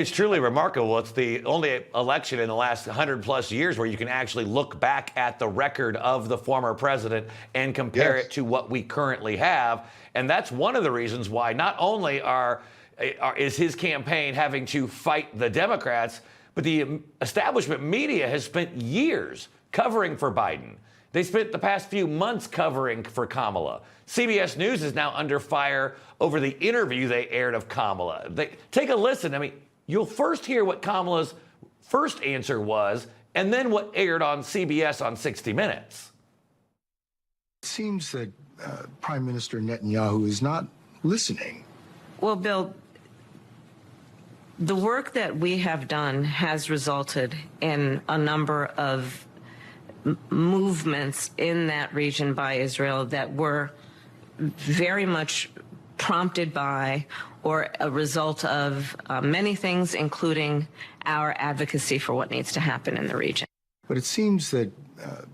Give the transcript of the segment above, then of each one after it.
It's truly remarkable. It's the only election in the last 100+ years where you can actually look back at the record of the former president and compare it to what we currently have. And that's one of the reasons why not only is his campaign having to fight the Democrats, but the establishment media has spent years covering for Biden. They spent the past few months covering for Kamala. CBS News is now under fire over the interview they aired of Kamala. Take a listen. I mean, you'll first hear what Kamala's first answer was, and then what aired on CBS on 60 Minutes. It seems that Prime Minister Netanyahu is not listening. Well, Bill, the work that we have done has resulted in a number of movements in that region by Israel that were very much prompted by or a result of many things, including our advocacy for what needs to happen in the region. But it seems that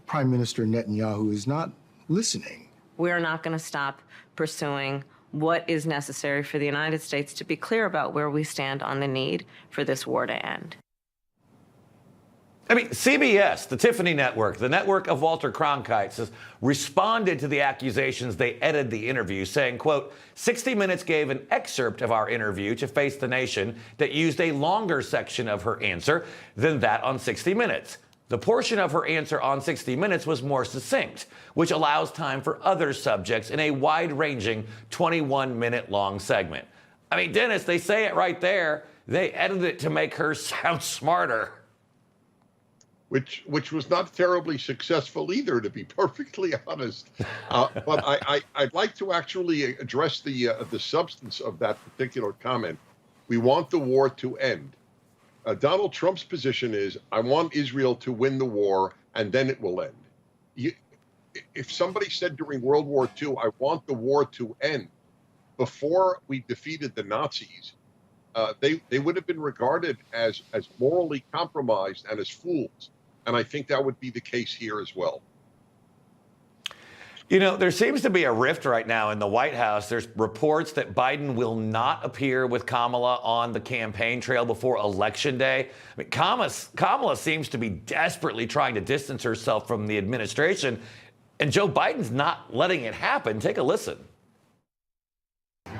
Prime Minister Netanyahu is not listening. We're not going to stop pursuing what is necessary for the United States to be clear about where we stand on the need for this war to end. I mean, CBS, the Tiffany Network, the network of Walter Cronkite, has responded to the accusations. They edited the interview, saying, quote, 60 Minutes gave an excerpt of our interview to Face the Nation that used a longer section of her answer than that on 60 Minutes. The portion of her answer on 60 Minutes was more succinct, which allows time for other subjects in a wide-ranging 21-minute-long segment. I mean, Dennis, they say it right there. They edited it to make her sound smarter. Which was not terribly successful either, to be perfectly honest. But I'd like to actually address the substance of that particular comment. We want the war to end. Donald Trump's position is, I want Israel to win the war, and then it will end. If somebody said during World War II, I want the war to end, before we defeated the Nazis, they would have been regarded as morally compromised and as fools. And I think that would be the case here as well. You know, there seems to be a rift right now in the White House. There's reports that Biden will not appear with Kamala on the campaign trail before Election Day. I mean, Kamala seems to be desperately trying to distance herself from the administration, and Joe Biden's not letting it happen. Take a listen.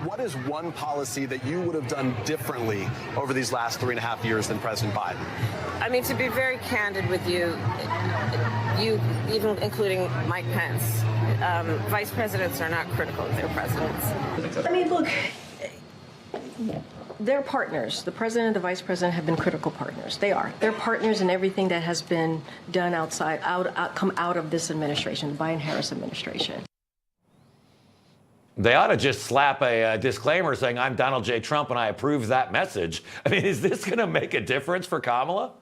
What is one policy that you would have done differently over these last 3.5 years than President Biden? I mean, to be very candid with you, even including Mike Pence, vice presidents are not critical of their presidents. I mean, look, they're partners. The president and the vice president have been critical partners. They are. They're partners in everything that has been done come out of this administration, the Biden-Harris administration. They ought to just slap a disclaimer saying, I'm Donald J. Trump and I approve that message. I mean, is this going to make a difference for Kamala?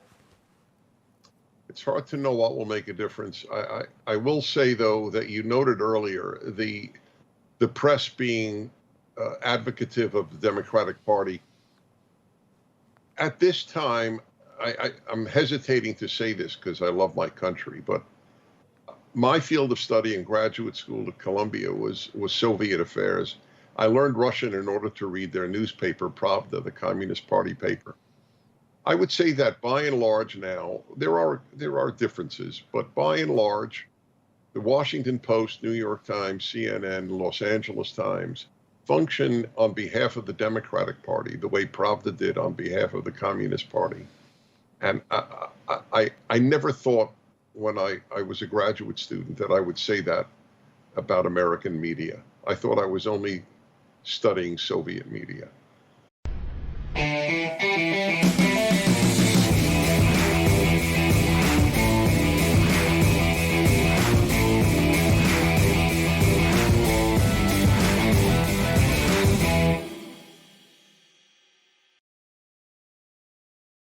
It's hard to know what will make a difference. I will say, though, that you noted earlier the press being advocative of the Democratic Party. At this time, I'm hesitating to say this because I love my country, but my field of study in graduate school at Columbia was Soviet affairs. I learned Russian in order to read their newspaper, Pravda, the Communist Party paper. I would say that by and large now, there are differences, but by and large, the Washington Post, New York Times, CNN, Los Angeles Times function on behalf of the Democratic Party the way Pravda did on behalf of the Communist Party. And I never thought when I was a graduate student that I would say that about American media. I thought I was only studying Soviet media.